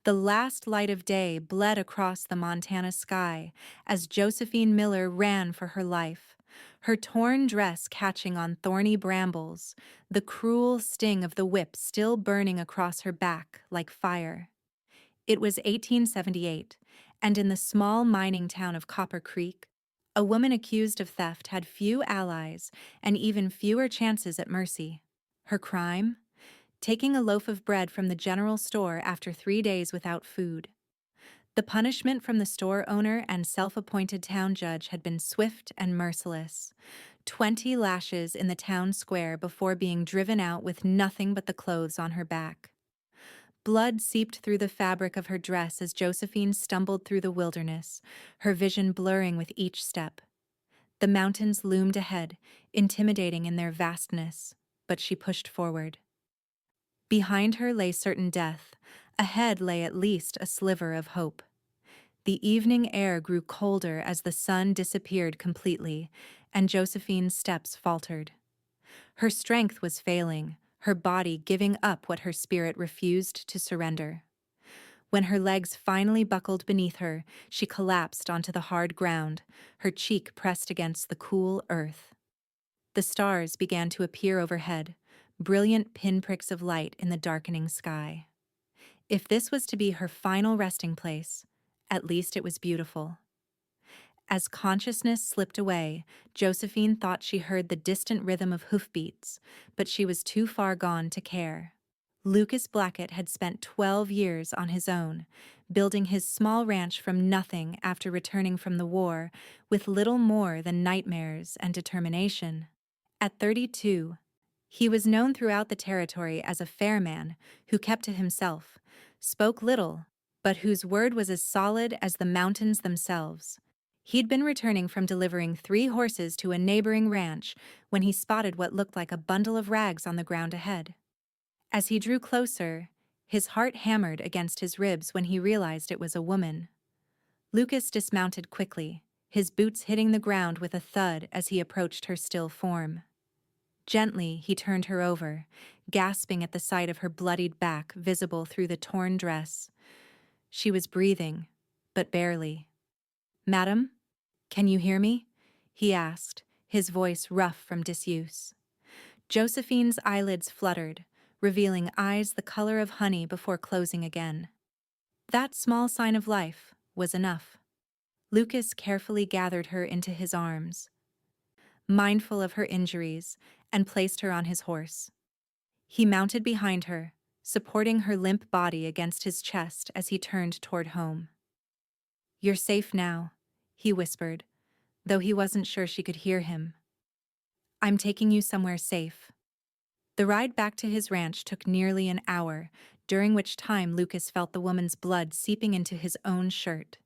The last light of day bled across the Montana sky as Josephine Miller ran for her life, her torn dress catching on thorny brambles, the cruel sting of the whip still burning across her back like fire. It was 1878, and in the small mining town of Copper Creek, a woman accused of theft had few allies and even fewer chances at mercy. Her crime? Taking a loaf of bread from the general store after 3 days without food. The punishment from the store owner and self-appointed town judge had been swift and merciless. 20 lashes in the town square before being driven out with nothing but the clothes on her back. Blood seeped through the fabric of her dress as Josephine stumbled through the wilderness, her vision blurring with each step. The mountains loomed ahead, intimidating in their vastness, but she pushed forward. Behind her lay certain death, ahead lay at least a sliver of hope. The evening air grew colder as the sun disappeared completely, and Josephine's steps faltered. Her strength was failing, her body giving up what her spirit refused to surrender. When her legs finally buckled beneath her, she collapsed onto the hard ground, her cheek pressed against the cool earth. The stars began to appear overhead, brilliant pinpricks of light in the darkening sky. If this was to be her final resting place, at least it was beautiful. As consciousness slipped away, Josephine thought she heard the distant rhythm of hoofbeats, but she was too far gone to care. Lucas Blackett had spent 12 years on his own, building his small ranch from nothing after returning from the war, with little more than nightmares and determination. At 32, he was known throughout the territory as a fair man who kept to himself, spoke little, but whose word was as solid as the mountains themselves. He'd been returning from delivering 3 horses to a neighboring ranch when he spotted what looked like a bundle of rags on the ground ahead. As he drew closer, his heart hammered against his ribs when he realized it was a woman. Lucas dismounted quickly, his boots hitting the ground with a thud as he approached her still form. Gently, he turned her over, gasping at the sight of her bloodied back visible through the torn dress. She was breathing, but barely. "Madam, can you hear me?" he asked, his voice rough from disuse. Josephine's eyelids fluttered, revealing eyes the color of honey before closing again. That small sign of life was enough. Lucas carefully gathered her into his arms, mindful of her injuries, and placed her on his horse. He mounted behind her, supporting her limp body against his chest as he turned toward home. "You're safe now," he whispered, though he wasn't sure she could hear him. "I'm taking you somewhere safe." The ride back to his ranch took nearly an hour, during which time Lucas felt the woman's blood seeping into his own shirt.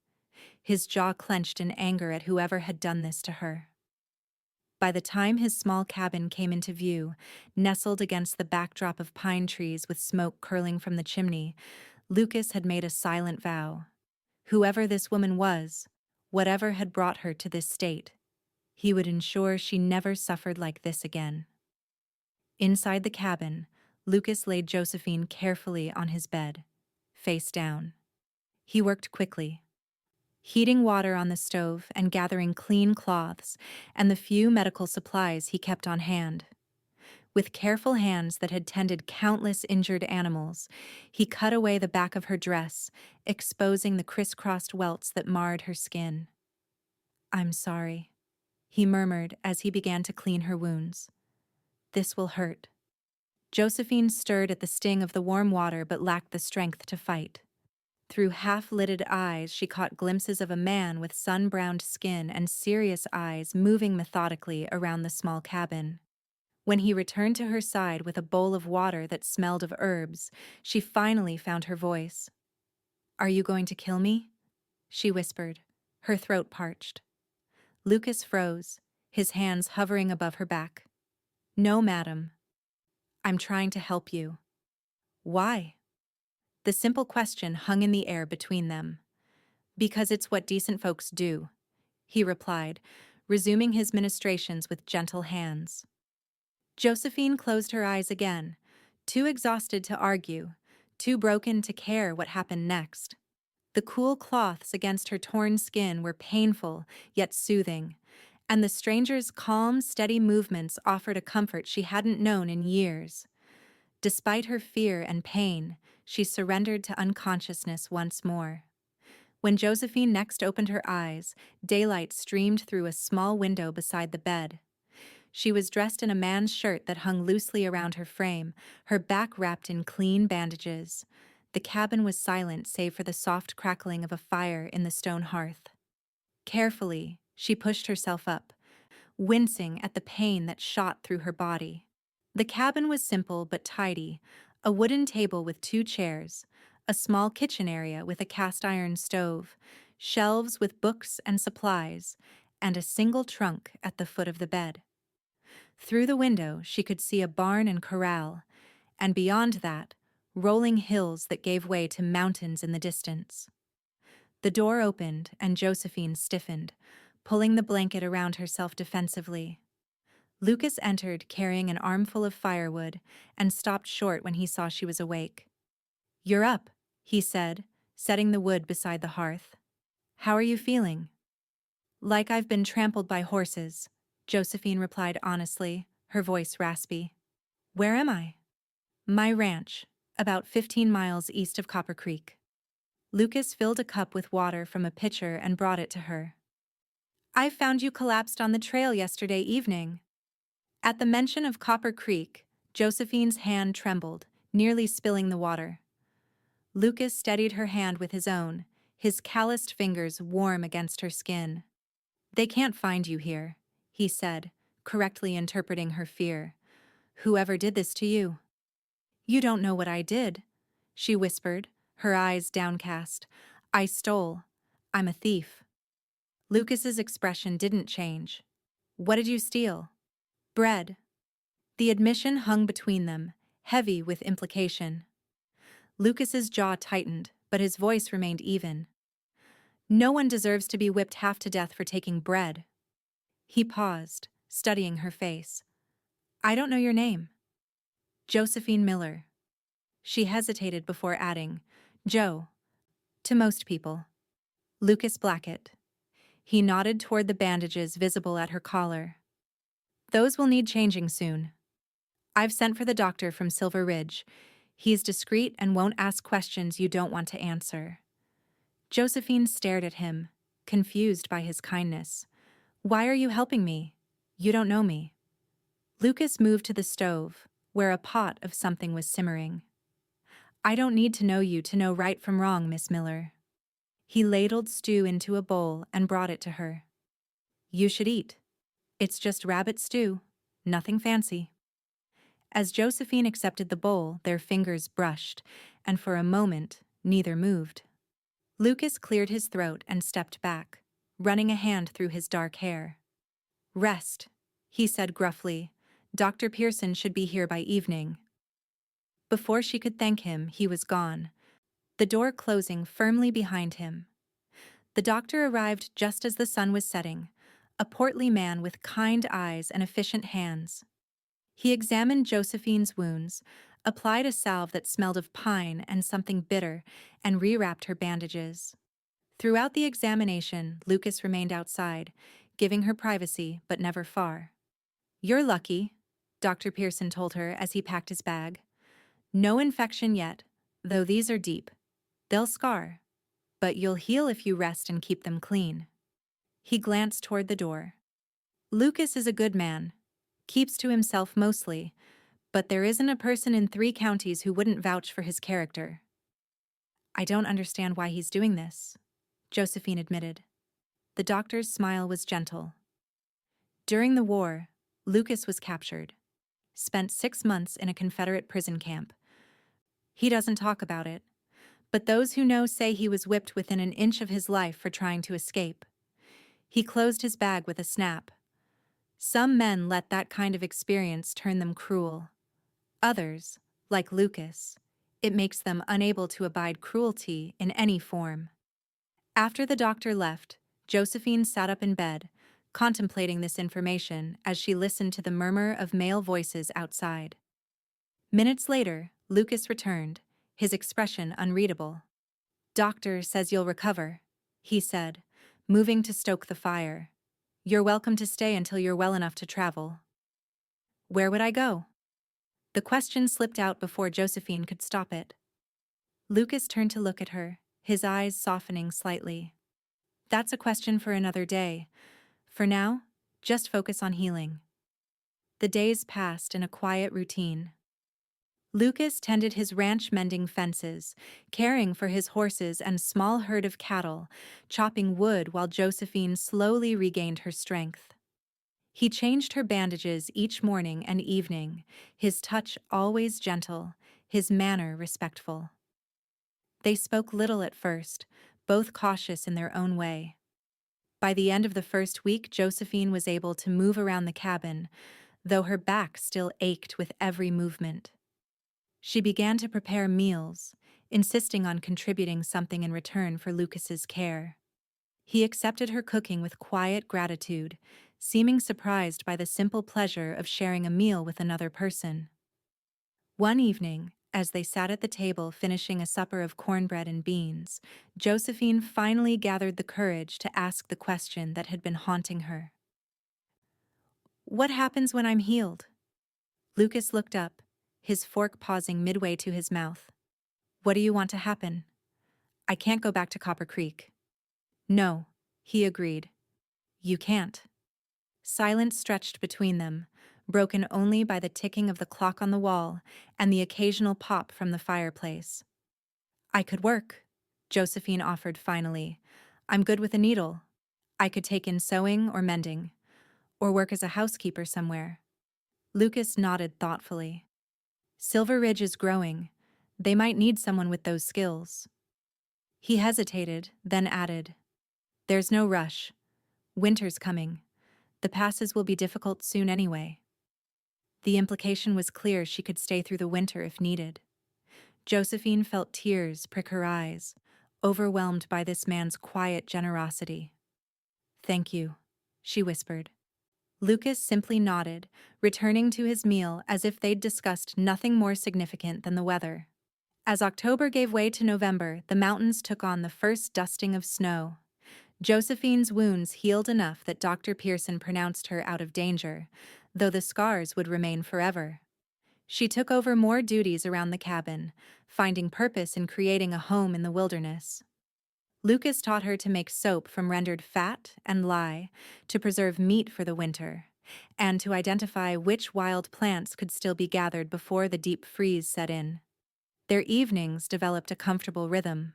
His jaw clenched in anger at whoever had done this to her. By the time his small cabin came into view, nestled against the backdrop of pine trees with smoke curling from the chimney, Lucas had made a silent vow. Whoever this woman was, whatever had brought her to this state, he would ensure she never suffered like this again. Inside the cabin, Lucas laid Josephine carefully on his bed, face down. He worked quickly, heating water on the stove and gathering clean cloths and the few medical supplies he kept on hand. With careful hands that had tended countless injured animals, he cut away the back of her dress, exposing the crisscrossed welts that marred her skin. "I'm sorry," he murmured as he began to clean her wounds. "This will hurt." Josephine stirred at the sting of the warm water but lacked the strength to fight. Through half-lidded eyes, she caught glimpses of a man with sun-browned skin and serious eyes moving methodically around the small cabin. When he returned to her side with a bowl of water that smelled of herbs, she finally found her voice. "Are you going to kill me?" she whispered, her throat parched. Lucas froze, his hands hovering above her back. "No, madam. I'm trying to help you." "Why?" The simple question hung in the air between them. "Because it's what decent folks do," he replied, resuming his ministrations with gentle hands. Josephine closed her eyes again, too exhausted to argue, too broken to care what happened next. The cool cloths against her torn skin were painful, yet soothing, and the stranger's calm, steady movements offered a comfort she hadn't known in years. Despite her fear and pain, she surrendered to unconsciousness once more. When Josephine next opened her eyes, daylight streamed through a small window beside the bed. She was dressed in a man's shirt that hung loosely around her frame, her back wrapped in clean bandages. The cabin was silent save for the soft crackling of a fire in the stone hearth. Carefully, she pushed herself up, wincing at the pain that shot through her body. The cabin was simple but tidy, a wooden table with 2 chairs, a small kitchen area with a cast-iron stove, shelves with books and supplies, and a single trunk at the foot of the bed. Through the window, she could see a barn and corral, and beyond that, rolling hills that gave way to mountains in the distance. The door opened, and Josephine stiffened, pulling the blanket around herself defensively. Lucas entered carrying an armful of firewood and stopped short when he saw she was awake. "You're up," he said, setting the wood beside the hearth. "How are you feeling?" "Like I've been trampled by horses," Josephine replied honestly, her voice raspy. "Where am I?" "My ranch, about 15 miles east of Copper Creek." Lucas filled a cup with water from a pitcher and brought it to her. "I found you collapsed on the trail yesterday evening." At the mention of Copper Creek, Josephine's hand trembled, nearly spilling the water. Lucas steadied her hand with his own, his calloused fingers warm against her skin. "They can't find you here," he said, correctly interpreting her fear. "Whoever did this to you?" "You don't know what I did," she whispered, her eyes downcast. "I stole. I'm a thief." Lucas's expression didn't change. "What did you steal?" "Bread." The admission hung between them, heavy with implication. Lucas's jaw tightened, but his voice remained even. "No one deserves to be whipped half to death for taking bread." He paused, studying her face. "I don't know your name." "Josephine Miller." She hesitated before adding, "Joe. To most people." "Lucas Blackett." He nodded toward the bandages visible at her collar. "Those will need changing soon. I've sent for the doctor from Silver Ridge. He's discreet and won't ask questions you don't want to answer." Josephine stared at him, confused by his kindness. "Why are you helping me? You don't know me." Lucas moved to the stove, where a pot of something was simmering. "I don't need to know you to know right from wrong, Miss Miller." He ladled stew into a bowl and brought it to her. "You should eat. It's just rabbit stew, nothing fancy." As Josephine accepted the bowl, their fingers brushed, and for a moment, neither moved. Lucas cleared his throat and stepped back, running a hand through his dark hair. "Rest," he said gruffly. "Dr. Pearson should be here by evening." Before she could thank him, he was gone, the door closing firmly behind him. The doctor arrived just as the sun was setting, a portly man with kind eyes and efficient hands. He examined Josephine's wounds, applied a salve that smelled of pine and something bitter, and rewrapped her bandages. Throughout the examination, Lucas remained outside, giving her privacy but never far. "You're lucky," Dr. Pearson told her as he packed his bag. "No infection yet, though these are deep. They'll scar, but you'll heal if you rest and keep them clean." He glanced toward the door. "Lucas is a good man, keeps to himself mostly, but there isn't a person in 3 counties who wouldn't vouch for his character." "I don't understand why he's doing this," Josephine admitted. The doctor's smile was gentle. "During the war, Lucas was captured. Spent 6 months in a Confederate prison camp. He doesn't talk about it, but those who know say he was whipped within an inch of his life for trying to escape." He closed his bag with a snap. "Some men let that kind of experience turn them cruel. Others, like Lucas, it makes them unable to abide cruelty in any form." After the doctor left, Josephine sat up in bed, contemplating this information as she listened to the murmur of male voices outside. Minutes later, Lucas returned, his expression unreadable. "Doctor says you'll recover," he said, moving to stoke the fire. "You're welcome to stay until you're well enough to travel." Where would I go? The question slipped out before Josephine could stop it. Lucas turned to look at her, his eyes softening slightly. "That's a question for another day. For now, just focus on healing." The days passed in a quiet routine. Lucas tended his ranch mending fences, caring for his horses and small herd of cattle, chopping wood while Josephine slowly regained her strength. He changed her bandages each morning and evening, his touch always gentle, his manner respectful. They spoke little at first, both cautious in their own way. By the end of the first week, Josephine was able to move around the cabin, though her back still ached with every movement. She began to prepare meals, insisting on contributing something in return for Lucas's care. He accepted her cooking with quiet gratitude, seeming surprised by the simple pleasure of sharing a meal with another person. One evening, as they sat at the table finishing a supper of cornbread and beans, Josephine finally gathered the courage to ask the question that had been haunting her. "What happens when I'm healed?" Lucas looked up, his fork pausing midway to his mouth. "What do you want to happen?" "I can't go back to Copper Creek." "No," he agreed. "You can't." Silence stretched between them, broken only by the ticking of the clock on the wall and the occasional pop from the fireplace. "I could work," Josephine offered finally. "I'm good with a needle. I could take in sewing or mending, or work as a housekeeper somewhere." Lucas nodded thoughtfully. "Silver Ridge is growing. They might need someone with those skills." He hesitated, then added, "There's no rush. Winter's coming. The passes will be difficult soon anyway." The implication was clear: she could stay through the winter if needed. Josephine felt tears prick her eyes, overwhelmed by this man's quiet generosity. "Thank you," she whispered. Lucas simply nodded, returning to his meal as if they'd discussed nothing more significant than the weather. As October gave way to November, the mountains took on the first dusting of snow. Josephine's wounds healed enough that Dr. Pearson pronounced her out of danger, though the scars would remain forever. She took over more duties around the cabin, finding purpose in creating a home in the wilderness. Lucas taught her to make soap from rendered fat and lye, to preserve meat for the winter, and to identify which wild plants could still be gathered before the deep freeze set in. Their evenings developed a comfortable rhythm.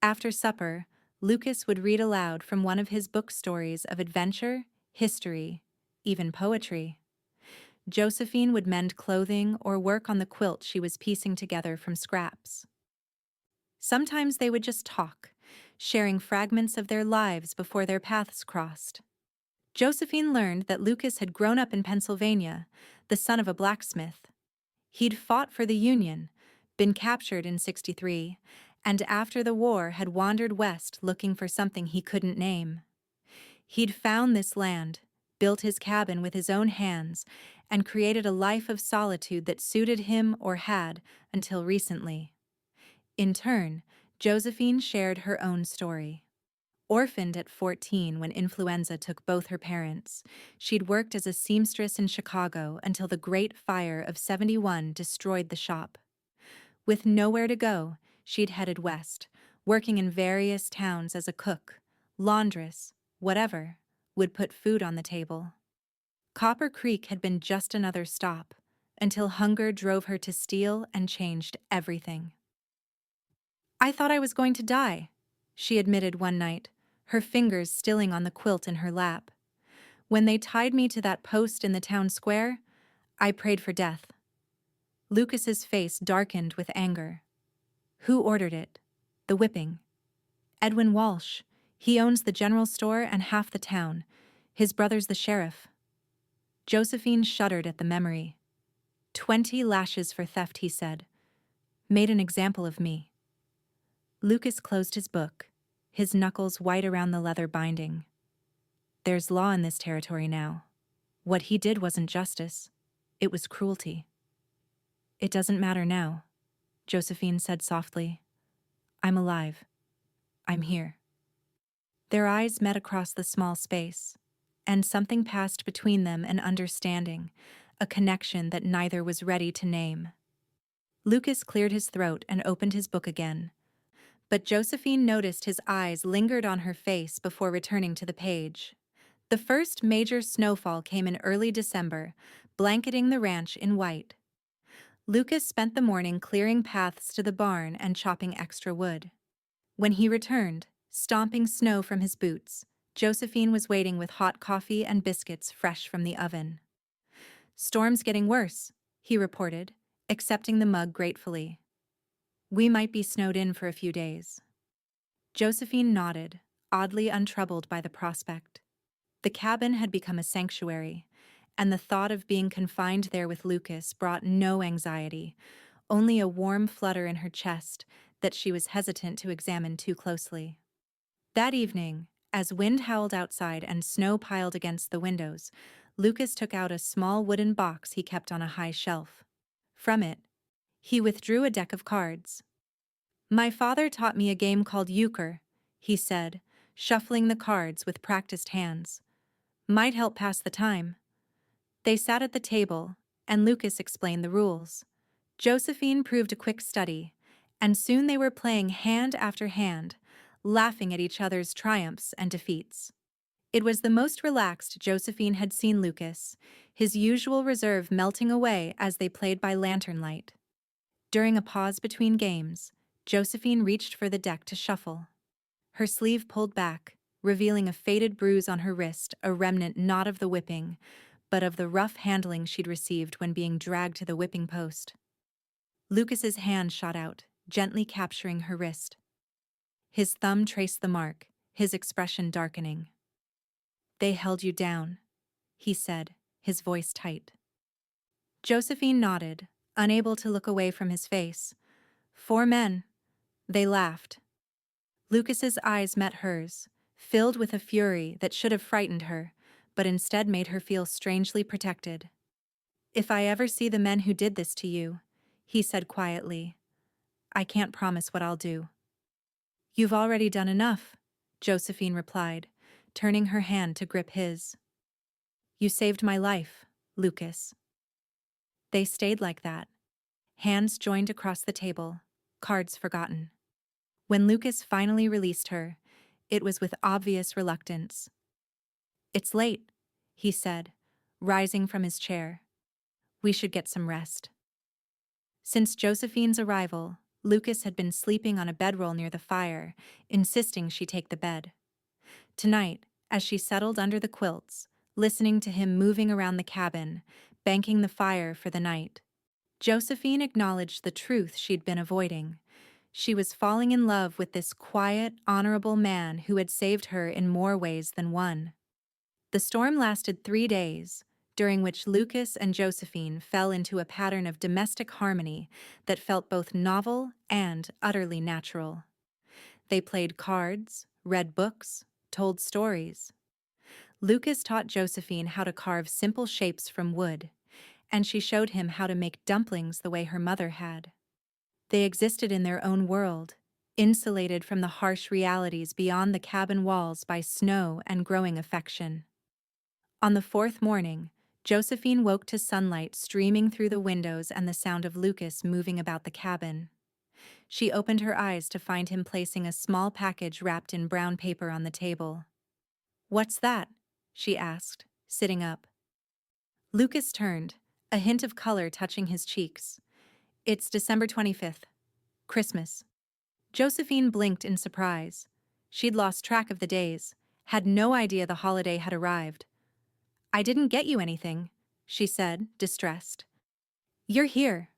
After supper, Lucas would read aloud from one of his book stories of adventure, history, even poetry. Josephine would mend clothing or work on the quilt she was piecing together from scraps. Sometimes they would just talk, sharing fragments of their lives before their paths crossed. Josephine learned that Lucas had grown up in Pennsylvania, the son of a blacksmith. He'd fought for the Union, been captured in '63, and after the war had wandered west looking for something he couldn't name. He'd found this land, built his cabin with his own hands, and created a life of solitude that suited him, or had, until recently. In turn, Josephine shared her own story. Orphaned at 14 when influenza took both her parents, she'd worked as a seamstress in Chicago until the Great Fire of '71 destroyed the shop. With nowhere to go, she'd headed west, working in various towns as a cook, laundress, whatever would put food on the table. Copper Creek had been just another stop, until hunger drove her to steal and changed everything. "I thought I was going to die," she admitted one night, her fingers stilling on the quilt in her lap. "When they tied me to that post in the town square, I prayed for death." Lucas's face darkened with anger. "Who ordered it? The whipping?" "Edwin Walsh. He owns the general store and half the town. His brother's the sheriff." Josephine shuddered at the memory. 20 lashes for theft, he said. "Made an example of me." Lucas closed his book, his knuckles white around the leather binding. "There's law in this territory now. What he did wasn't justice. It was cruelty." "It doesn't matter now." Josephine said softly. I'm alive. I'm here. Their eyes met across the small space, and something passed between them, an understanding, a connection that neither was ready to name. Lucas cleared his throat and opened his book again, but Josephine noticed his eyes lingered on her face before returning to the page. The first major snowfall came in early December, blanketing the ranch in white. Lucas spent the morning clearing paths to the barn and chopping extra wood. When he returned, stomping snow from his boots, Josephine was waiting with hot coffee and biscuits fresh from the oven. "Storm's getting worse," he reported, accepting the mug gratefully. "We might be snowed in for a few days." Josephine nodded, oddly untroubled by the prospect. The cabin had become a sanctuary, and the thought of being confined there with Lucas brought no anxiety, only a warm flutter in her chest that she was hesitant to examine too closely. That evening, as wind howled outside and snow piled against the windows, Lucas took out a small wooden box he kept on a high shelf. From it, he withdrew a deck of cards. "My father taught me a game called euchre," he said, shuffling the cards with practiced hands. "Might help pass the time." They sat at the table, and Lucas explained the rules. Josephine proved a quick study, and soon they were playing hand after hand, laughing at each other's triumphs and defeats. It was the most relaxed Josephine had seen Lucas, his usual reserve melting away as they played by lantern light. During a pause between games, Josephine reached for the deck to shuffle. Her sleeve pulled back, revealing a faded bruise on her wrist, a remnant not of the whipping, but of the rough handling she'd received when being dragged to the whipping post. Lucas's hand shot out, gently capturing her wrist. His thumb traced the mark, his expression darkening. "They held you down," he said, his voice tight. Josephine nodded, unable to look away from his face. "4 men." They laughed. Lucas's eyes met hers, filled with a fury that should have frightened her, but instead made her feel strangely protected. "If I ever see the men who did this to you," he said quietly, "I can't promise what I'll do." "You've already done enough," Josephine replied, turning her hand to grip his. "You saved my life, Lucas." They stayed like that, hands joined across the table, cards forgotten. When Lucas finally released her, it was with obvious reluctance. "It's late," he said, rising from his chair. "We should get some rest." Since Josephine's arrival, Lucas had been sleeping on a bedroll near the fire, insisting she take the bed. Tonight, as she settled under the quilts, listening to him moving around the cabin, banking the fire for the night, Josephine acknowledged the truth she'd been avoiding. She was falling in love with this quiet, honorable man who had saved her in more ways than one. The storm lasted 3 days, during which Lucas and Josephine fell into a pattern of domestic harmony that felt both novel and utterly natural. They played cards, read books, told stories. Lucas taught Josephine how to carve simple shapes from wood, and she showed him how to make dumplings the way her mother had. They existed in their own world, insulated from the harsh realities beyond the cabin walls by snow and growing affection. On the 4th morning, Josephine woke to sunlight streaming through the windows and the sound of Lucas moving about the cabin. She opened her eyes to find him placing a small package wrapped in brown paper on the table. "What's that?" she asked, sitting up. Lucas turned, a hint of color touching his cheeks. "It's December 25th. Christmas." Josephine blinked in surprise. She'd lost track of the days, had no idea the holiday had arrived. "I didn't get you anything," she said, distressed. "You're here,"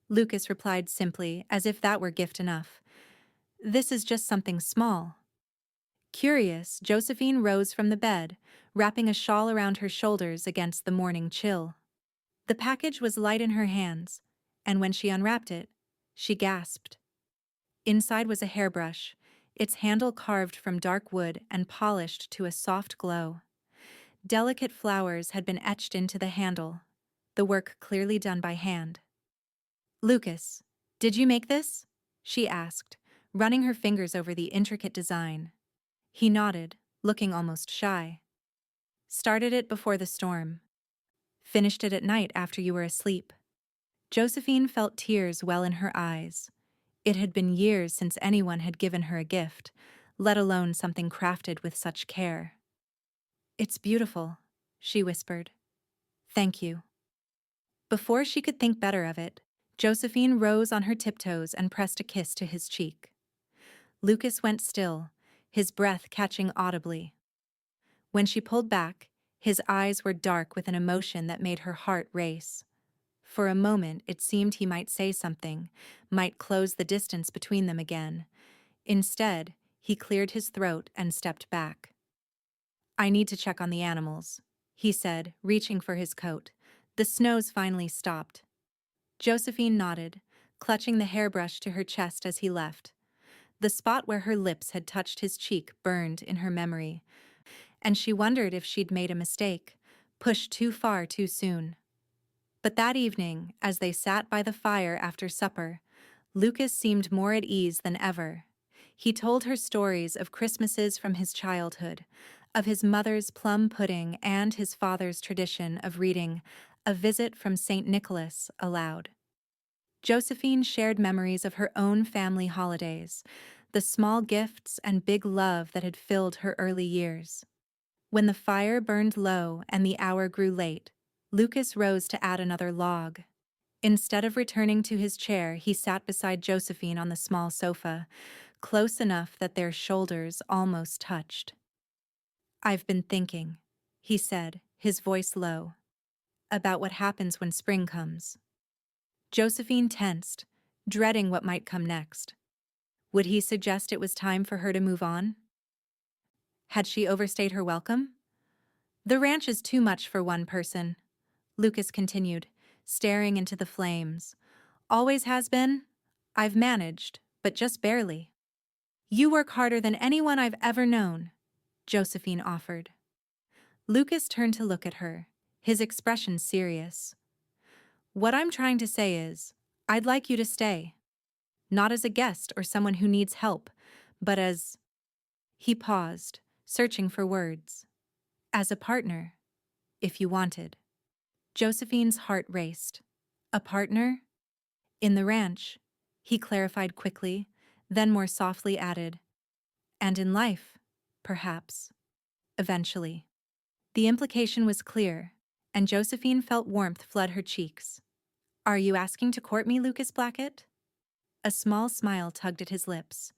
Lucas replied simply, as if that were gift enough. "This is just something small." Curious, Josephine rose from the bed, wrapping a shawl around her shoulders against the morning chill. The package was light in her hands, and when she unwrapped it, she gasped. Inside was a hairbrush, its handle carved from dark wood and polished to a soft glow. Delicate flowers had been etched into the handle, the work clearly done by hand. "Lucas," Did you make this? She asked, running her fingers over the intricate design. He nodded, looking almost shy. Started it before the storm. Finished it at night after you were asleep. Josephine felt tears well in her eyes. It had been years since anyone had given her a gift, let alone something crafted with such care. It's beautiful, she whispered. Thank you. Before she could think better of it, Josephine rose on her tiptoes and pressed a kiss to his cheek. Lucas went still, his breath catching audibly. When she pulled back, his eyes were dark with an emotion that made her heart race. For a moment it seemed he might say something, might close the distance between them again. Instead, he cleared his throat and stepped back. I need to check on the animals, he said, reaching for his coat. The snow's finally stopped. Josephine nodded, clutching the hairbrush to her chest as he left. The spot where her lips had touched his cheek burned in her memory, and she wondered if she'd made a mistake, pushed too far too soon. But that evening, as they sat by the fire after supper, Lucas seemed more at ease than ever. He told her stories of Christmases from his childhood, of his mother's plum pudding and his father's tradition of reading A Visit from St. Nicholas aloud. Josephine shared memories of her own family holidays, the small gifts and big love that had filled her early years. When the fire burned low and the hour grew late, Lucas rose to add another log. Instead of returning to his chair, he sat beside Josephine on the small sofa, close enough that their shoulders almost touched. I've been thinking, he said, his voice low, about what happens when spring comes. Josephine tensed, dreading what might come next. Would he suggest it was time for her to move on? Had she overstayed her welcome? The ranch is too much for one person, Lucas continued, staring into the flames. Always has been. I've managed, but just barely. You work harder than anyone I've ever known, Josephine offered. Lucas turned to look at her, his expression serious. What I'm trying to say is, I'd like you to stay. Not as a guest or someone who needs help, but as... He paused, searching for words. As a partner, if you wanted. Josephine's heart raced. A partner? In the ranch, he clarified quickly, then more softly added. And in life, perhaps. Eventually. The implication was clear, and Josephine felt warmth flood her cheeks. Are you asking to court me, Lucas Blackett? A small smile tugged at his lips.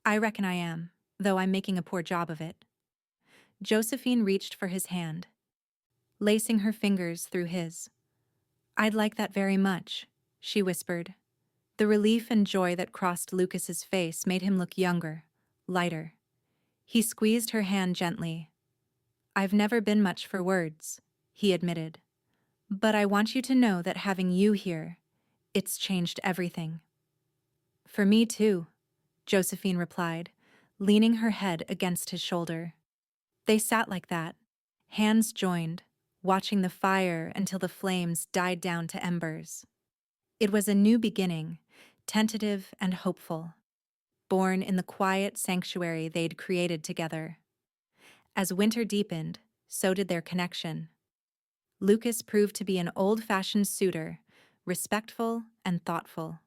I reckon I am, though I'm making a poor job of it. Josephine reached for his hand, lacing her fingers through his. I'd like that very much, she whispered. The relief and joy that crossed Lucas's face made him look younger, lighter. He squeezed her hand gently. I've never been much for words, he admitted. But I want you to know that having you here, it's changed everything. For me too, Josephine replied, leaning her head against his shoulder. They sat like that, hands joined, watching the fire until the flames died down to embers. It was a new beginning, tentative and hopeful, born in the quiet sanctuary they'd created together. As winter deepened, so did their connection. Lucas proved to be an old-fashioned suitor, respectful and thoughtful.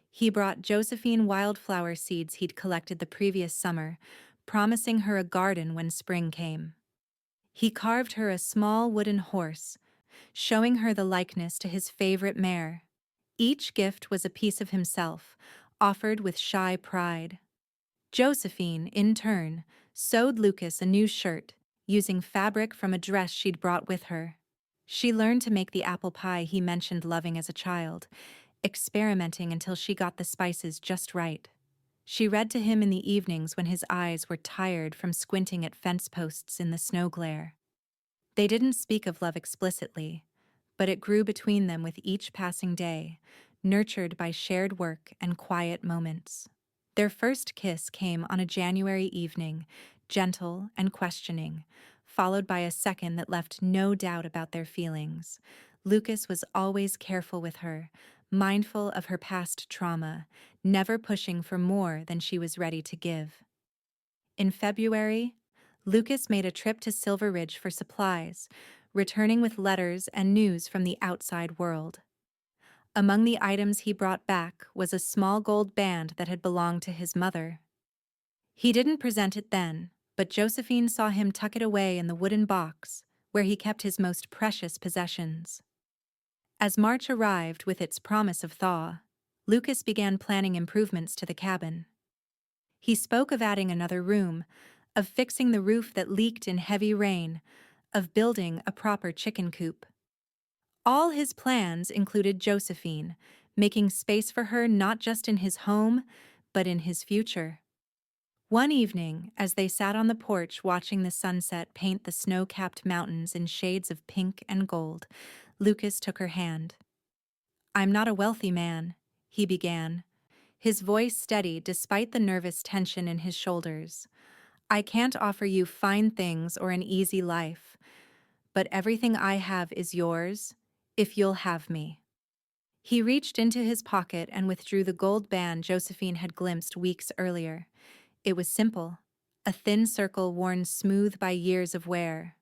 He brought Josephine wildflower seeds he'd collected the previous summer, promising her a garden when spring came. He carved her a small wooden horse, showing her the likeness to his favorite mare. Each gift was a piece of himself, offered with shy pride. Josephine, in turn, sewed Lucas a new shirt, using fabric from a dress she'd brought with her. She learned to make the apple pie he mentioned loving as a child, experimenting until she got the spices just right. She read to him in the evenings when his eyes were tired from squinting at fence posts in the snow glare. They didn't speak of love explicitly, but it grew between them with each passing day, nurtured by shared work and quiet moments. Their first kiss came on a January evening, gentle and questioning, followed by a second that left no doubt about their feelings. Lucas was always careful with her, mindful of her past trauma, never pushing for more than she was ready to give. In February, Lucas made a trip to Silver Ridge for supplies, returning with letters and news from the outside world. Among the items he brought back was a small gold band that had belonged to his mother. He didn't present it then, but Josephine saw him tuck it away in the wooden box, where he kept his most precious possessions. As March arrived with its promise of thaw, Lucas began planning improvements to the cabin. He spoke of adding another room, of fixing the roof that leaked in heavy rain, of building a proper chicken coop. All his plans included Josephine, making space for her not just in his home, but in his future. One evening, as they sat on the porch watching the sunset paint the snow-capped mountains in shades of pink and gold, Lucas took her hand. "I'm not a wealthy man," he began, his voice steady despite the nervous tension in his shoulders. "I can't offer you fine things or an easy life, but everything I have is yours, if you'll have me." He reached into his pocket and withdrew the gold band Josephine had glimpsed weeks earlier. It was simple, a thin circle worn smooth by years of wear.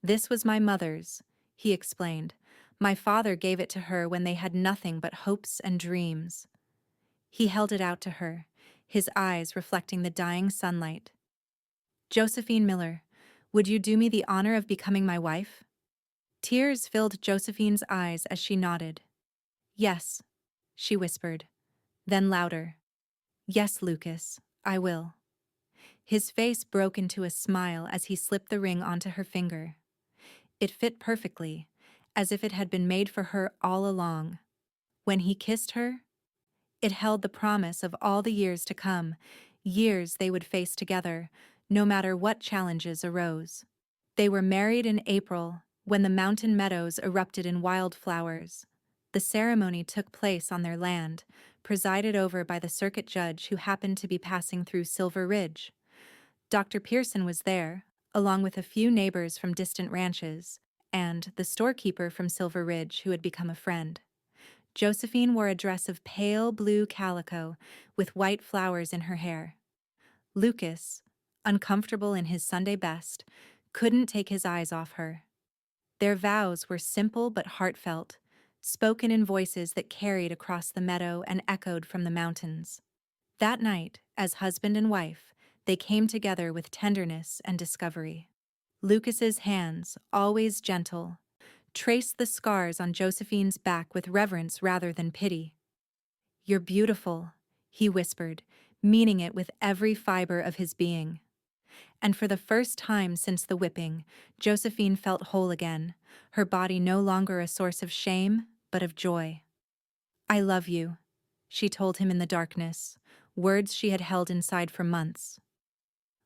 "This was my mother's," he explained. "My father gave it to her when they had nothing but hopes and dreams." He held it out to her, his eyes reflecting the dying sunlight. "Josephine Miller, would you do me the honor of becoming my wife?" Tears filled Josephine's eyes as she nodded. "Yes," she whispered. Then louder, "Yes, Lucas, I will." His face broke into a smile as he slipped the ring onto her finger. It fit perfectly, as if it had been made for her all along. When he kissed her, it held the promise of all the years to come, years they would face together, no matter what challenges arose. They were married in April, when the mountain meadows erupted in wildflowers. The ceremony took place on their land, presided over by the circuit judge who happened to be passing through Silver Ridge. Dr. Pearson was there, along with a few neighbors from distant ranches, and the storekeeper from Silver Ridge who had become a friend. Josephine wore a dress of pale blue calico with white flowers in her hair. Lucas, uncomfortable in his Sunday best, couldn't take his eyes off her. Their vows were simple but heartfelt, spoken in voices that carried across the meadow and echoed from the mountains. That night, as husband and wife, they came together with tenderness and discovery. Lucas's hands, always gentle, traced the scars on Josephine's back with reverence rather than pity. "You're beautiful," he whispered, meaning it with every fiber of his being. And for the first time since the whipping, Josephine felt whole again, her body no longer a source of shame, but of joy. "I love you," she told him in the darkness, words she had held inside for months.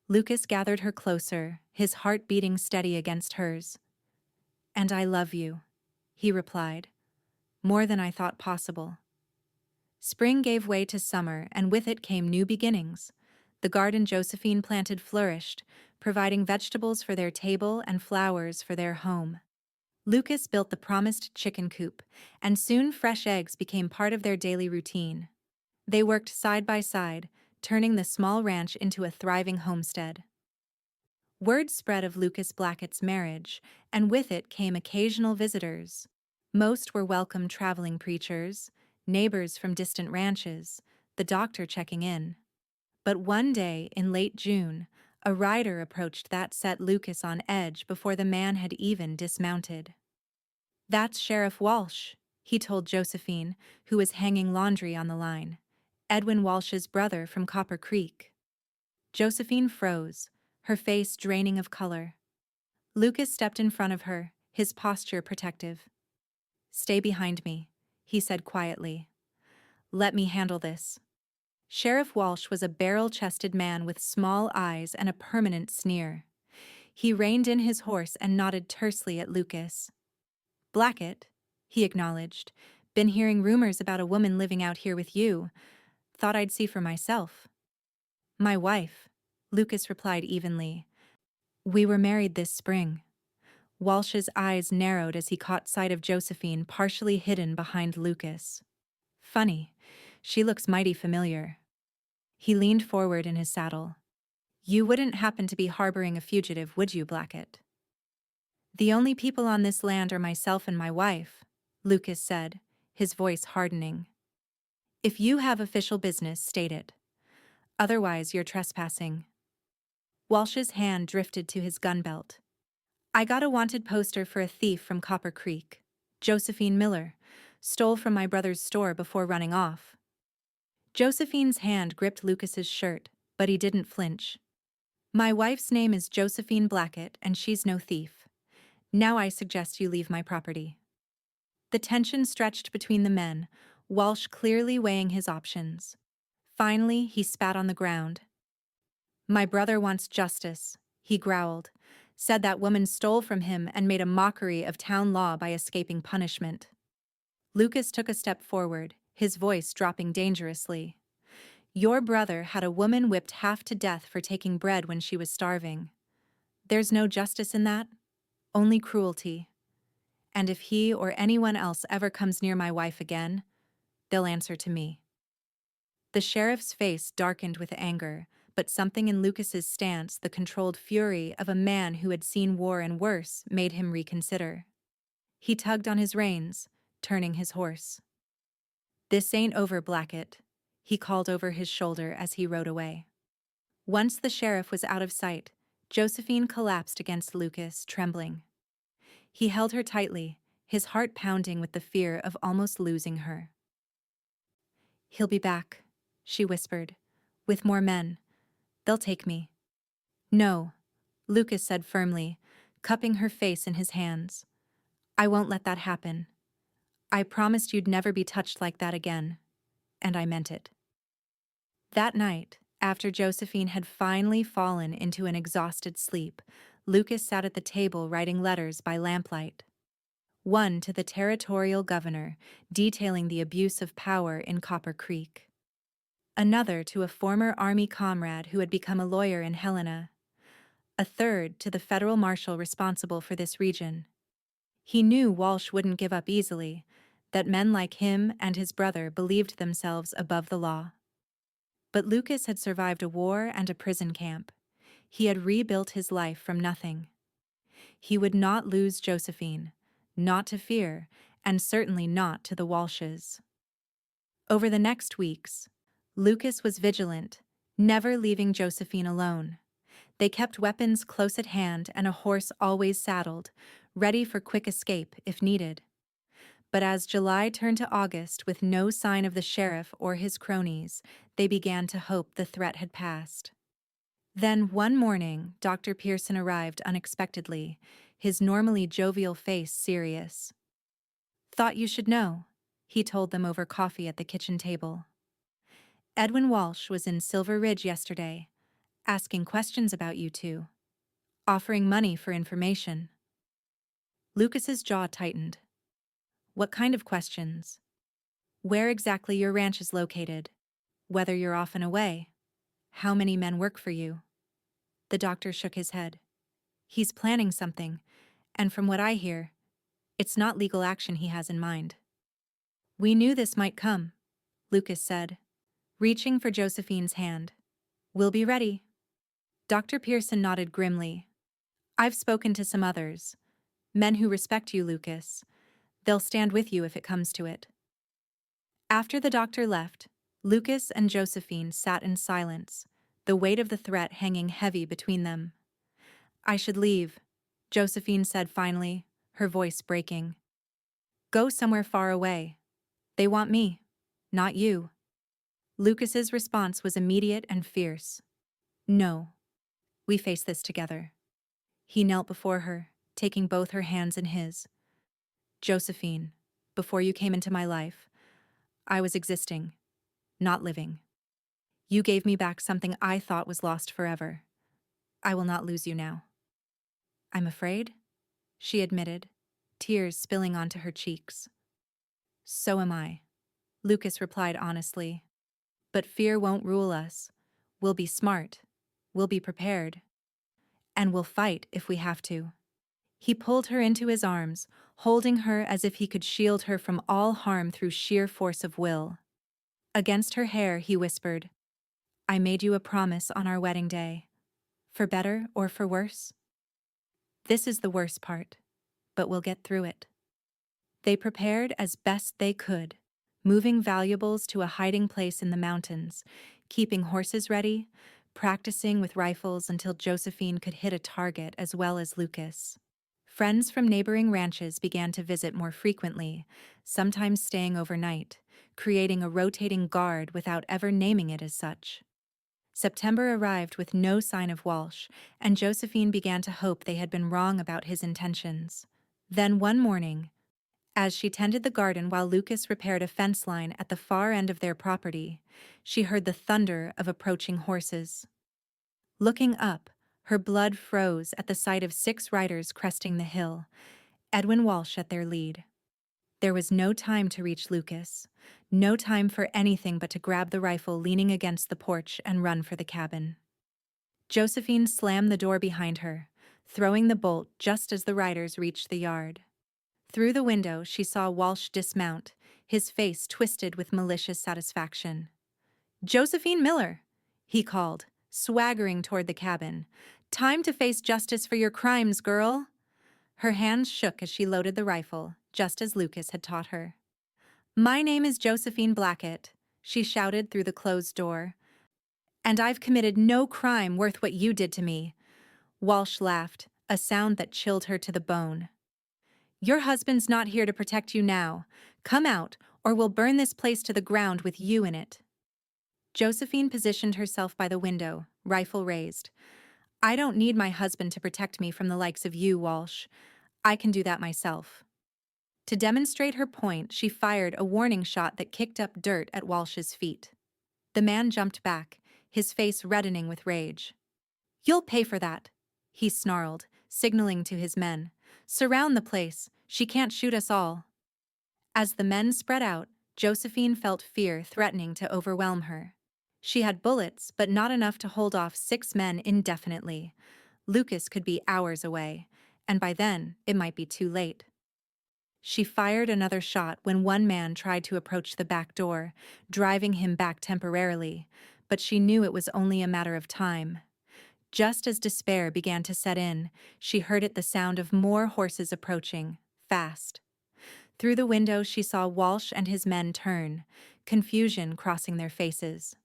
Lucas gathered her closer, his heart beating steady against hers. "And I love you," he replied, "more than I thought possible." Spring gave way to summer, and with it came new beginnings. The garden Josephine planted flourished, providing vegetables for their table and flowers for their home. Lucas built the promised chicken coop, and soon fresh eggs became part of their daily routine. They worked side by side, turning the small ranch into a thriving homestead. Word spread of Lucas Blackett's marriage, and with it came occasional visitors. Most were welcome traveling preachers, neighbors from distant ranches, the doctor checking in. But one day in late June, a rider approached that set Lucas on edge before the man had even dismounted. "That's Sheriff Walsh," he told Josephine, who was hanging laundry on the line. "Edwin Walsh's brother from Copper Creek." Josephine froze, her face draining of color. Lucas stepped in front of her, his posture protective. "Stay behind me," he said quietly. "Let me handle this." Sheriff Walsh was a barrel-chested man with small eyes and a permanent sneer. He reined in his horse and nodded tersely at Lucas. "Blackett," he acknowledged, "been hearing rumors about a woman living out here with you. Thought I'd see for myself." "My wife," Lucas replied evenly. "We were married this spring." Walsh's eyes narrowed as he caught sight of Josephine partially hidden behind Lucas. Funny, she looks mighty familiar. He leaned forward in his saddle. You wouldn't happen to be harboring a fugitive, would you, Blackett? The only people on this land are myself and my wife, Lucas said, his voice hardening. If you have official business, state it. Otherwise, you're trespassing. Walsh's hand drifted to his gun belt. I got a wanted poster for a thief from Copper Creek. Josephine Miller. Stole from my brother's store before running off. Josephine's hand gripped Lucas's shirt, but he didn't flinch. My wife's name is Josephine Blackett, and she's no thief. Now I suggest you leave my property. The tension stretched between the men, Walsh clearly weighing his options. Finally, he spat on the ground. My brother wants justice, he growled, said that woman stole from him and made a mockery of town law by escaping punishment. Lucas took a step forward, his voice dropping dangerously. Your brother had a woman whipped half to death for taking bread when she was starving. There's no justice in that, only cruelty. And if he or anyone else ever comes near my wife again, they'll answer to me. The sheriff's face darkened with anger, but something in Lucas's stance, the controlled fury of a man who had seen war and worse, made him reconsider. He tugged on his reins, turning his horse. This ain't over, Blackett, he called over his shoulder as he rode away. Once the sheriff was out of sight, Josephine collapsed against Lucas, trembling. He held her tightly, his heart pounding with the fear of almost losing her. He'll be back, she whispered, with more men. They'll take me. No, Lucas said firmly, cupping her face in his hands. I won't let that happen. I promised you'd never be touched like that again, and I meant it. That night, after Josephine had finally fallen into an exhausted sleep, Lucas sat at the table writing letters by lamplight. One to the territorial governor, detailing the abuse of power in Copper Creek. Another to a former Army comrade who had become a lawyer in Helena. A third to the federal marshal responsible for this region. He knew Walsh wouldn't give up easily, that men like him and his brother believed themselves above the law. But Lucas had survived a war and a prison camp. He had rebuilt his life from nothing. He would not lose Josephine, not to fear, and certainly not to the Walshes. Over the next weeks, Lucas was vigilant, never leaving Josephine alone. They kept weapons close at hand and a horse always saddled, ready for quick escape if needed. But as July turned to August with no sign of the sheriff or his cronies, they began to hope the threat had passed. Then one morning, Dr. Pearson arrived unexpectedly, his normally jovial face serious. Thought you should know, he told them over coffee at the kitchen table. Edwin Walsh was in Silver Ridge yesterday, asking questions about you two, offering money for information. Lucas's jaw tightened. What kind of questions? Where exactly your ranch is located, whether you're often away, how many men work for you. The doctor shook his head. He's planning something, and from what I hear, it's not legal action he has in mind. We knew this might come, Lucas said, reaching for Josephine's hand. We'll be ready. Dr. Pearson nodded grimly. I've spoken to some others, men who respect you, Lucas. They'll stand with you if it comes to it. After the doctor left, Lucas and Josephine sat in silence, the weight of the threat hanging heavy between them. I should leave, Josephine said finally, her voice breaking. Go somewhere far away. They want me, not you. Lucas's response was immediate and fierce. No. We face this together. He knelt before her, taking both her hands in his. Josephine, before you came into my life, I was existing, not living. You gave me back something I thought was lost forever. I will not lose you now. I'm afraid, she admitted, tears spilling onto her cheeks. So am I, Lucas replied honestly. But fear won't rule us. We'll be smart. We'll be prepared. And we'll fight if we have to. He pulled her into his arms, holding her as if he could shield her from all harm through sheer force of will. Against her hair, he whispered, "I made you a promise on our wedding day. For better or for worse? This is the worst part, but we'll get through it." They prepared as best they could, moving valuables to a hiding place in the mountains, keeping horses ready, practicing with rifles until Josephine could hit a target as well as Lucas. Friends from neighboring ranches began to visit more frequently, sometimes staying overnight, creating a rotating guard without ever naming it as such. September arrived with no sign of Walsh, and Josephine began to hope they had been wrong about his intentions. Then one morning, as she tended the garden while Lucas repaired a fence line at the far end of their property, she heard the thunder of approaching horses. Looking up, her blood froze at the sight of 6 riders cresting the hill, Edwin Walsh at their lead. There was no time to reach Lucas, no time for anything but to grab the rifle leaning against the porch and run for the cabin. Josephine slammed the door behind her, throwing the bolt just as the riders reached the yard. Through the window, she saw Walsh dismount, his face twisted with malicious satisfaction. "Josephine Miller," he called, swaggering toward the cabin. "Time to face justice for your crimes, girl." Her hands shook as she loaded the rifle, just as Lucas had taught her. "My name is Josephine Blackett," she shouted through the closed door. "And I've committed no crime worth what you did to me." Walsh laughed, a sound that chilled her to the bone. "Your husband's not here to protect you now. Come out, or we'll burn this place to the ground with you in it." Josephine positioned herself by the window, rifle raised. "I don't need my husband to protect me from the likes of you, Walsh. I can do that myself." To demonstrate her point, she fired a warning shot that kicked up dirt at Walsh's feet. The man jumped back, his face reddening with rage. "You'll pay for that," he snarled, signaling to his men. "Surround the place. She can't shoot us all." As the men spread out, Josephine felt fear threatening to overwhelm her. She had bullets, but not enough to hold off 6 men indefinitely. Lucas could be hours away, and by then, it might be too late. She fired another shot when one man tried to approach the back door, driving him back temporarily, but she knew it was only a matter of time. Just as despair began to set in, she heard the sound of more horses approaching, fast. Through the window, she saw Walsh and his men turn, confusion crossing their faces.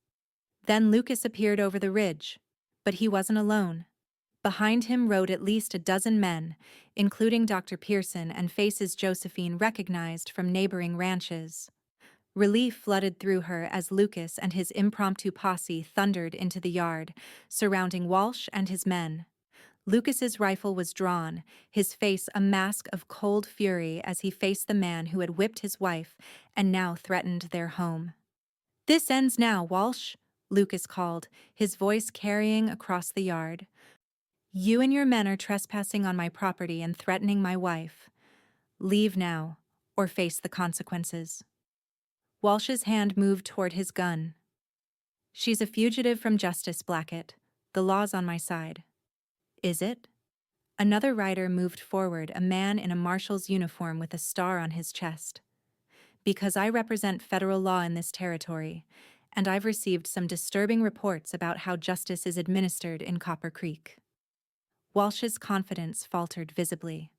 Then Lucas appeared over the ridge, but he wasn't alone. Behind him rode at least a dozen men, including Dr. Pearson and faces Josephine recognized from neighboring ranches. Relief flooded through her as Lucas and his impromptu posse thundered into the yard, surrounding Walsh and his men. Lucas's rifle was drawn, his face a mask of cold fury as he faced the man who had whipped his wife and now threatened their home. "This ends now, Walsh," Lucas called, his voice carrying across the yard. "You and your men are trespassing on my property and threatening my wife. Leave now, or face the consequences." Walsh's hand moved toward his gun. "She's a fugitive from justice, Blackett. The law's on my side." "Is it?" Another rider moved forward, a man in a marshal's uniform with a star on his chest. "Because I represent federal law in this territory, and I've received some disturbing reports about how justice is administered in Copper Creek." Walsh's confidence faltered visibly.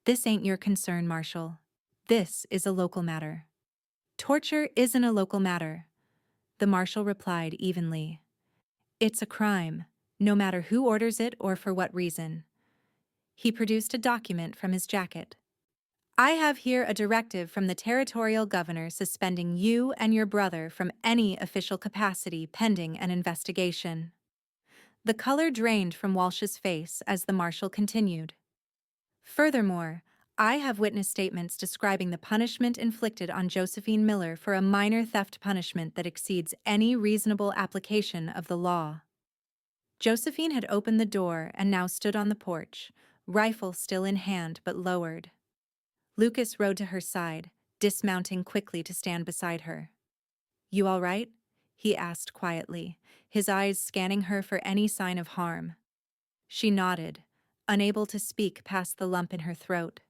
"This ain't your concern, Marshal. This is a local matter." "Torture isn't a local matter," the marshal replied evenly. "It's a crime, no matter who orders it or for what reason." He produced a document from his jacket. "I have here a directive from the territorial governor suspending you and your brother from any official capacity pending an investigation." The color drained from Walsh's face as the marshal continued. "Furthermore, I have witness statements describing the punishment inflicted on Josephine Miller for a minor theft punishment that exceeds any reasonable application of the law." Josephine had opened the door and now stood on the porch, rifle still in hand but lowered. Lucas rode to her side, dismounting quickly to stand beside her. "You all right?" he asked quietly, his eyes scanning her for any sign of harm. She nodded, unable to speak past the lump in her throat.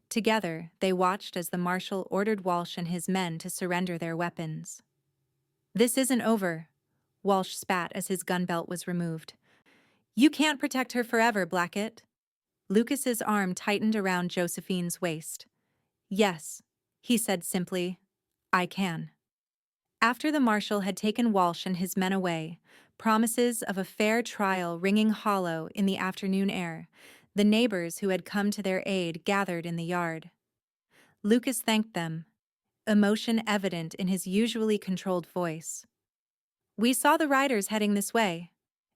Together, they watched as the marshal ordered Walsh and his men to surrender their weapons. "This isn't over," Walsh spat as his gun belt was removed. "You can't protect her forever, Blackett." Lucas's arm tightened around Josephine's waist. "Yes," he said simply, "I can." After the marshal had taken Walsh and his men away, promises of a fair trial ringing hollow in the afternoon air, the neighbors who had come to their aid gathered in the yard. Lucas thanked them, emotion evident in his usually controlled voice. "We saw the riders heading this way,"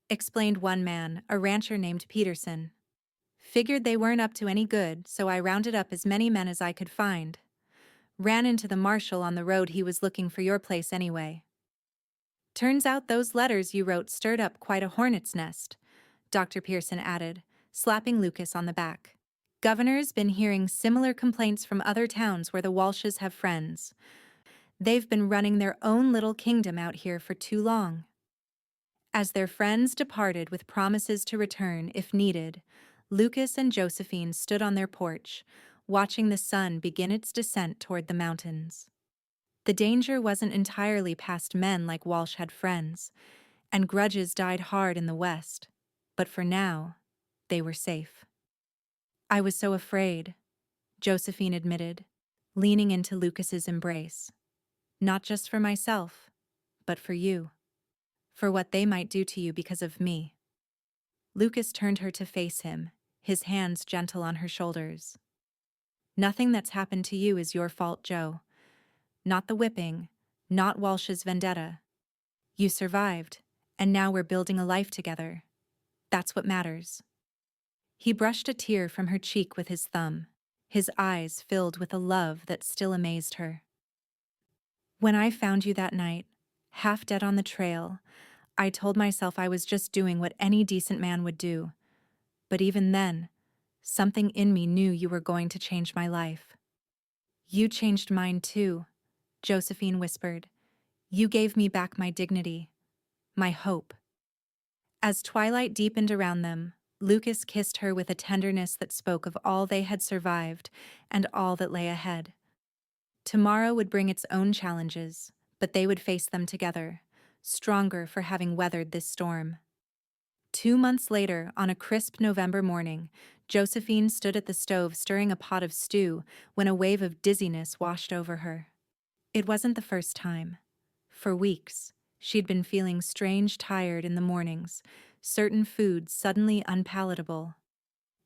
explained one man, a rancher named Peterson. "Figured they weren't up to any good, so I rounded up as many men as I could find. Ran into the marshal on the road. He was looking for your place anyway." "Turns out those letters you wrote stirred up quite a hornet's nest," Dr. Pearson added, slapping Lucas on the back. "Governor's been hearing similar complaints from other towns where the Walshes have friends. They've been running their own little kingdom out here for too long." As their friends departed with promises to return if needed, Lucas and Josephine stood on their porch, watching the sun begin its descent toward the mountains. The danger wasn't entirely past men like Walsh had friends, and grudges died hard in the West, but for now, they were safe. "I was so afraid," Josephine admitted, leaning into Lucas's embrace. "Not just for myself, but for you. For what they might do to you because of me." Lucas turned her to face him, his hands gentle on her shoulders. "Nothing that's happened to you is your fault, Joe. Not the whipping, not Walsh's vendetta. You survived, and now we're building a life together. That's what matters." He brushed a tear from her cheek with his thumb, his eyes filled with a love that still amazed her. "When I found you that night, half dead on the trail, I told myself I was just doing what any decent man would do. But even then, something in me knew you were going to change my life." "You changed mine too," Josephine whispered. "You gave me back my dignity, my hope." As twilight deepened around them, Lucas kissed her with a tenderness that spoke of all they had survived and all that lay ahead. Tomorrow would bring its own challenges, but they would face them together, stronger for having weathered this storm. 2 months later, on a crisp November morning, Josephine stood at the stove stirring a pot of stew when a wave of dizziness washed over her. It wasn't the first time. For weeks, she'd been feeling strange tired in the mornings, certain foods suddenly unpalatable.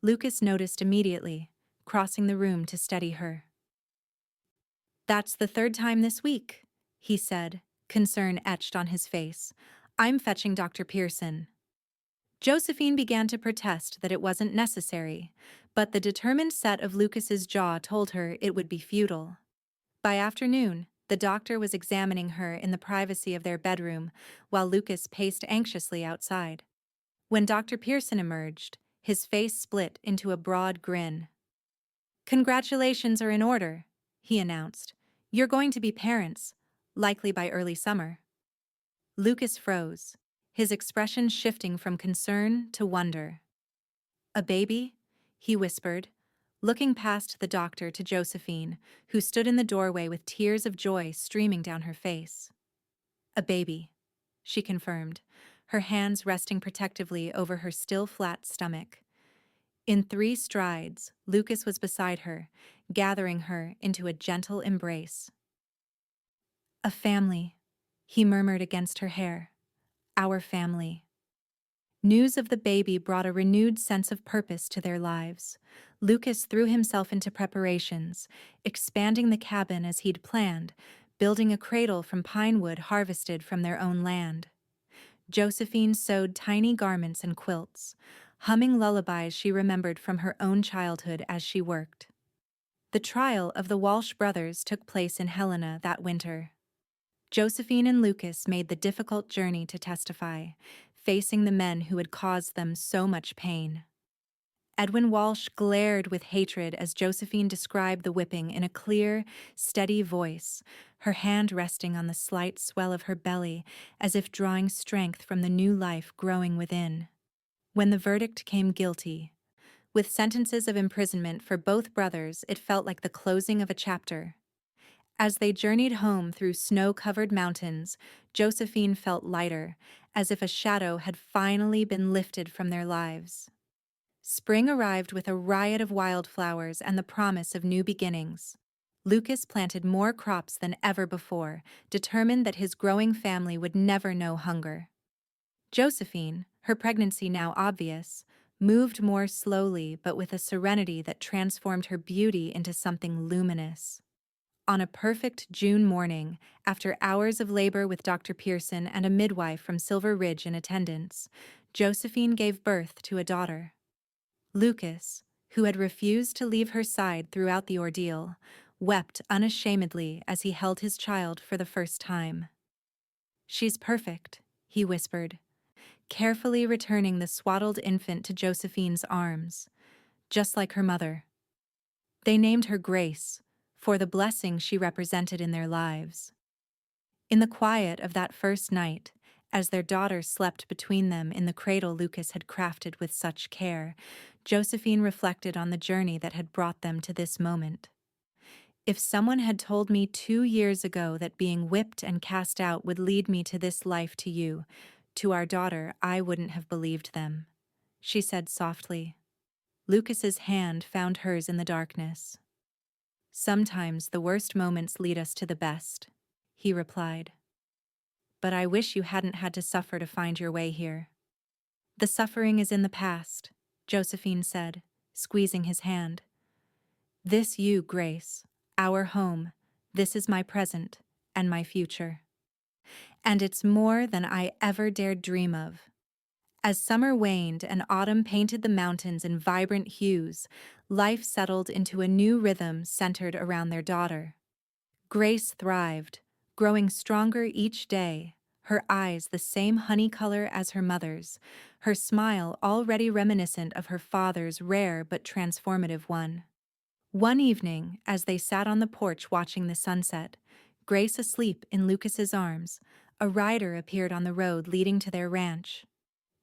Lucas noticed immediately, crossing the room to steady her. "That's the third time this week," he said, concern etched on his face. "I'm fetching Dr. Pearson." Josephine began to protest that it wasn't necessary, but the determined set of Lucas's jaw told her it would be futile. By afternoon, the doctor was examining her in the privacy of their bedroom, while Lucas paced anxiously outside. When Dr. Pearson emerged, his face split into a broad grin. "Congratulations are in order," he announced. "You're going to be parents, likely by early summer." Lucas froze, his expression shifting from concern to wonder. "A baby?" he whispered, looking past the doctor to Josephine, who stood in the doorway with tears of joy streaming down her face. "A baby," she confirmed, her hands resting protectively over her still flat stomach. In 3 strides, Lucas was beside her, gathering her into a gentle embrace. "A family," he murmured against her hair. "Our family." News of the baby brought a renewed sense of purpose to their lives. Lucas threw himself into preparations, expanding the cabin as he'd planned, building a cradle from pine wood harvested from their own land. Josephine sewed tiny garments and quilts, humming lullabies she remembered from her own childhood as she worked. The trial of the Walsh brothers took place in Helena that winter. Josephine and Lucas made the difficult journey to testify, facing the men who had caused them so much pain. Edwin Walsh glared with hatred as Josephine described the whipping in a clear, steady voice, her hand resting on the slight swell of her belly as if drawing strength from the new life growing within. When the verdict came guilty, With sentences of imprisonment for both brothers, it felt like the closing of a chapter. As they journeyed home through snow-covered mountains, Josephine felt lighter, as if a shadow had finally been lifted from their lives. Spring arrived with a riot of wildflowers and the promise of new beginnings. Lucas planted more crops than ever before, determined that his growing family would never know hunger. Josephine, her pregnancy now obvious, moved more slowly but with a serenity that transformed her beauty into something luminous. On a perfect June morning, after hours of labor with Dr. Pearson and a midwife from Silver Ridge in attendance, Josephine gave birth to a daughter. Lucas, who had refused to leave her side throughout the ordeal, wept unashamedly as he held his child for the first time. "She's perfect," he whispered, carefully returning the swaddled infant to Josephine's arms, just like her mother. They named her Grace, for the blessing she represented in their lives. In the quiet of that first night, as their daughter slept between them in the cradle Lucas had crafted with such care, Josephine reflected on the journey that had brought them to this moment. If someone had told me 2 years ago that being whipped and cast out would lead me to this life to you, to our daughter, I wouldn't have believed them, she said softly. Lucas's hand found hers in the darkness. "Sometimes the worst moments lead us to the best," he replied. "But I wish you hadn't had to suffer to find your way here." "The suffering is in the past," Josephine said, squeezing his hand. "This you, Grace, our home, this is my present and my future. And it's more than I ever dared dream of." As summer waned and autumn painted the mountains in vibrant hues, life settled into a new rhythm centered around their daughter. Grace thrived, growing stronger each day, her eyes the same honey color as her mother's, her smile already reminiscent of her father's rare but transformative one. One evening, as they sat on the porch watching the sunset, Grace asleep in Lucas's arms, a rider appeared on the road leading to their ranch.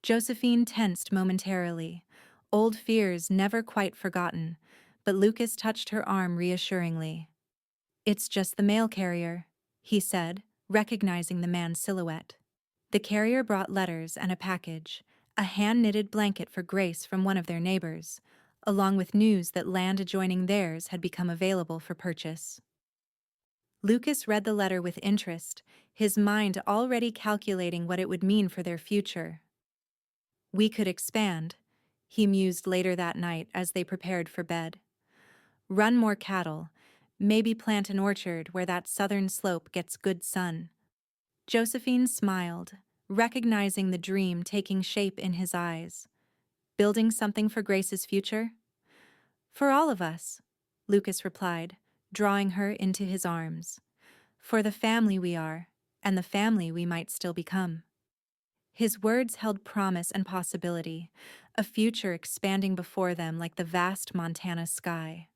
Josephine tensed momentarily, old fears never quite forgotten, but Lucas touched her arm reassuringly. "It's just the mail carrier," he said, recognizing the man's silhouette. The carrier brought letters and a package, a hand-knitted blanket for Grace from one of their neighbors, along with news that land adjoining theirs had become available for purchase. Lucas read the letter with interest, his mind already calculating what it would mean for their future. "We could expand," he mused later that night as they prepared for bed. "Run more cattle, maybe plant an orchard where that southern slope gets good sun." Josephine smiled, recognizing the dream taking shape in his eyes. "Building something for Grace's future?" "For all of us," Lucas replied, drawing her into his arms. "For the family we are, and the family we might still become." His words held promise and possibility, a future expanding before them like the vast Montana sky.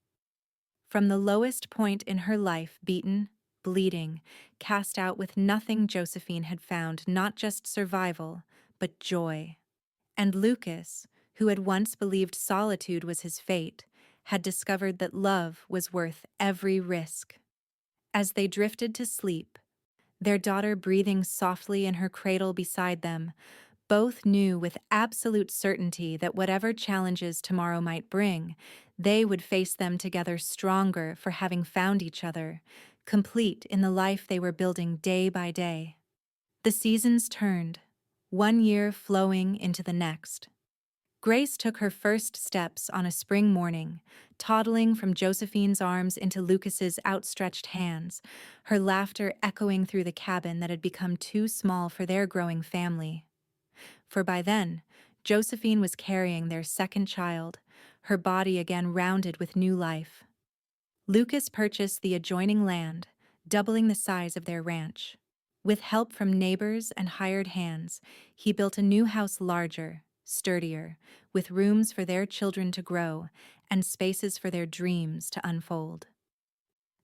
From the lowest point in her life, beaten, bleeding, cast out with nothing, Josephine had found not just survival, but joy. And Lucas, who had once believed solitude was his fate, had discovered that love was worth every risk. As they drifted to sleep, their daughter breathing softly in her cradle beside them, both knew with absolute certainty that whatever challenges tomorrow might bring, they would face them together stronger for having found each other, complete in the life they were building day by day. The seasons turned, one year flowing into the next. Grace took her first steps on a spring morning, toddling from Josephine's arms into Lucas's outstretched hands, her laughter echoing through the cabin that had become too small for their growing family. For by then, Josephine was carrying their second child, her body again rounded with new life. Lucas purchased the adjoining land, doubling the size of their ranch. With help from neighbors and hired hands, he built a new house larger, sturdier, with rooms for their children to grow and spaces for their dreams to unfold.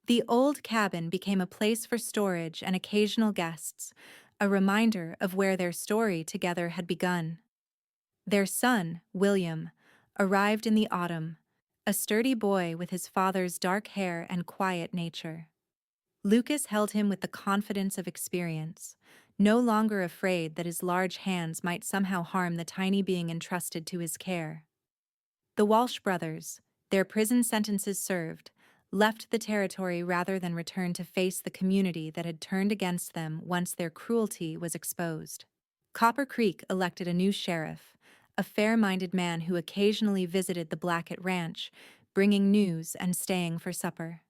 The old cabin became a place for storage and occasional guests, a reminder of where their story together had begun. Their son, William, arrived in the autumn, a sturdy boy with his father's dark hair and quiet nature. Lucas held him with the confidence of experience, no longer afraid that his large hands might somehow harm the tiny being entrusted to his care. The Walsh brothers, their prison sentences served, left the territory rather than return to face the community that had turned against them once their cruelty was exposed. Copper Creek elected a new sheriff, a fair-minded man who occasionally visited the Blackett Ranch, bringing news and staying for supper.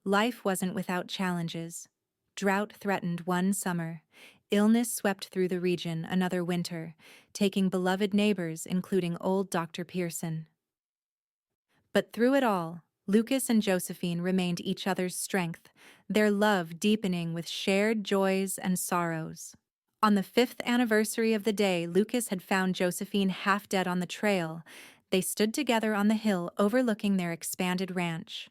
Life wasn't without challenges. Drought threatened one summer. Illness swept through the region another winter, taking beloved neighbors including old Dr. Pearson. But through it all, Lucas and Josephine remained each other's strength, their love deepening with shared joys and sorrows. On the 5th anniversary of the day Lucas had found Josephine half dead on the trail, they stood together on the hill overlooking their expanded ranch.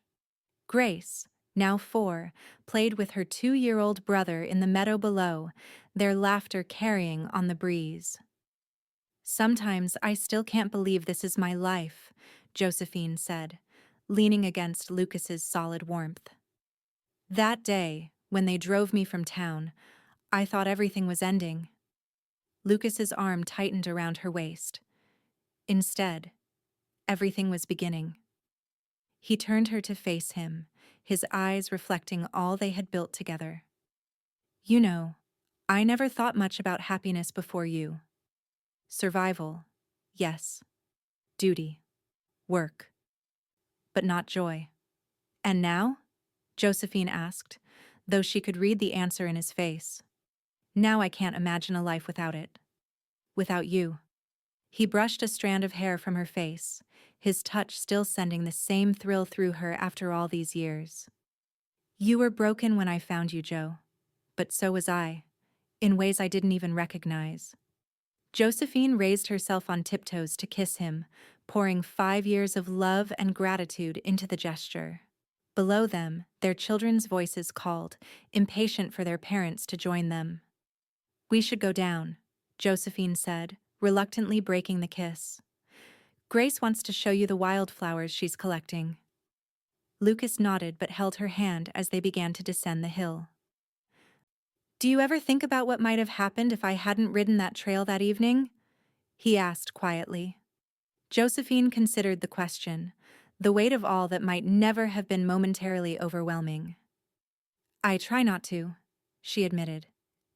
Grace, now 4, played with her 2-year-old brother in the meadow below, their laughter carrying on the breeze. "Sometimes I still can't believe this is my life," Josephine said, leaning against Lucas's solid warmth. "That day, when they drove me from town, I thought everything was ending." Lucas's arm tightened around her waist. Instead, everything was beginning. He turned her to face him, his eyes reflecting all they had built together. "You know, I never thought much about happiness before you. Survival, yes. Duty, work. But not joy. And now?" Josephine asked, though she could read the answer in his face. "Now I can't imagine a life without it. Without you." He brushed a strand of hair from her face, his touch still sending the same thrill through her after all these years. "You were broken when I found you, Joe. But so was I, in ways I didn't even recognize." Josephine raised herself on tiptoes to kiss him, pouring 5 years of love and gratitude into the gesture. Below them, their children's voices called, impatient for their parents to join them. "We should go down," Josephine said, reluctantly breaking the kiss. "Grace wants to show you the wildflowers she's collecting." Lucas nodded but held her hand as they began to descend the hill. "Do you ever think about what might have happened if I hadn't ridden that trail that evening?" he asked quietly. Josephine considered the question, the weight of all that might never have been momentarily overwhelming. "I try not to," she admitted.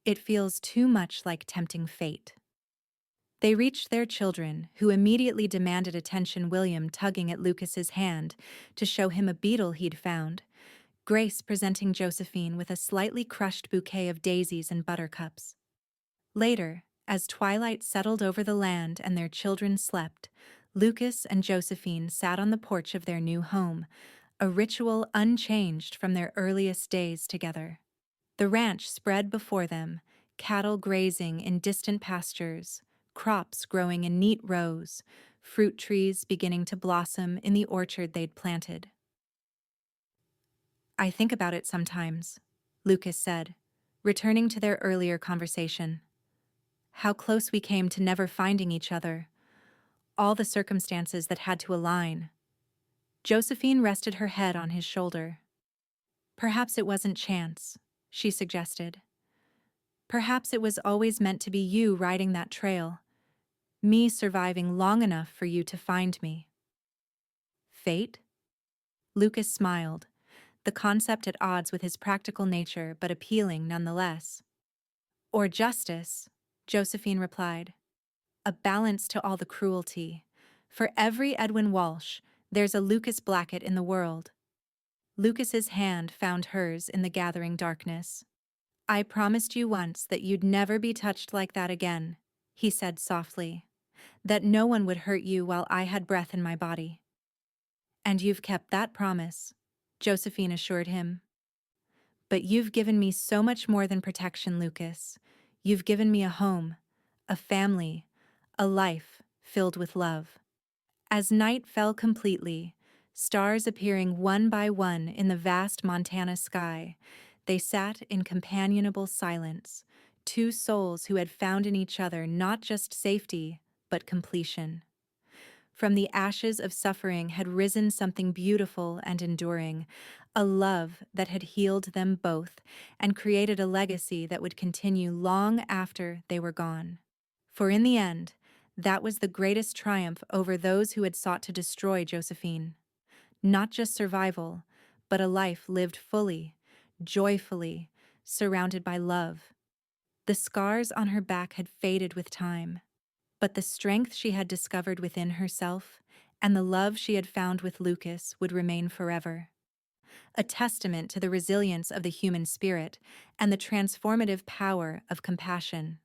"It feels too much like tempting fate." They reached their children, who immediately demanded attention, William tugging at Lucas's hand to show him a beetle he'd found, Grace presenting Josephine with a slightly crushed bouquet of daisies and buttercups. Later, as twilight settled over the land and their children slept, Lucas and Josephine sat on the porch of their new home, a ritual unchanged from their earliest days together. The ranch spread before them, cattle grazing in distant pastures, crops growing in neat rows, fruit trees beginning to blossom in the orchard they'd planted. "I think about it sometimes," Lucas said, returning to their earlier conversation. "How close we came to never finding each other. All the circumstances that had to align." Josephine rested her head on his shoulder. "Perhaps it wasn't chance," she suggested. "Perhaps it was always meant to be you riding that trail, me surviving long enough for you to find me." "Fate?" Lucas smiled, the concept at odds with his practical nature but appealing nonetheless. "Or justice," Josephine replied. "A balance to all the cruelty. For every Edwin Walsh, there's a Lucas Blackett in the world." Lucas's hand found hers in the gathering darkness. "I promised you once that you'd never be touched like that again," he said softly. "That no one would hurt you while I had breath in my body." "And you've kept that promise," Josephine assured him. "But you've given me so much more than protection, Lucas. You've given me a home, a family, a life filled with love." As night fell completely, stars appearing one by one in the vast Montana sky, they sat in companionable silence, two souls who had found in each other not just safety, but completion. From the ashes of suffering had risen something beautiful and enduring, a love that had healed them both and created a legacy that would continue long after they were gone. For in the end, that was the greatest triumph over those who had sought to destroy Josephine. Not just survival, but a life lived fully, joyfully, surrounded by love. The scars on her back had faded with time, but the strength she had discovered within herself and the love she had found with Lucas would remain forever. A testament to the resilience of the human spirit and the transformative power of compassion.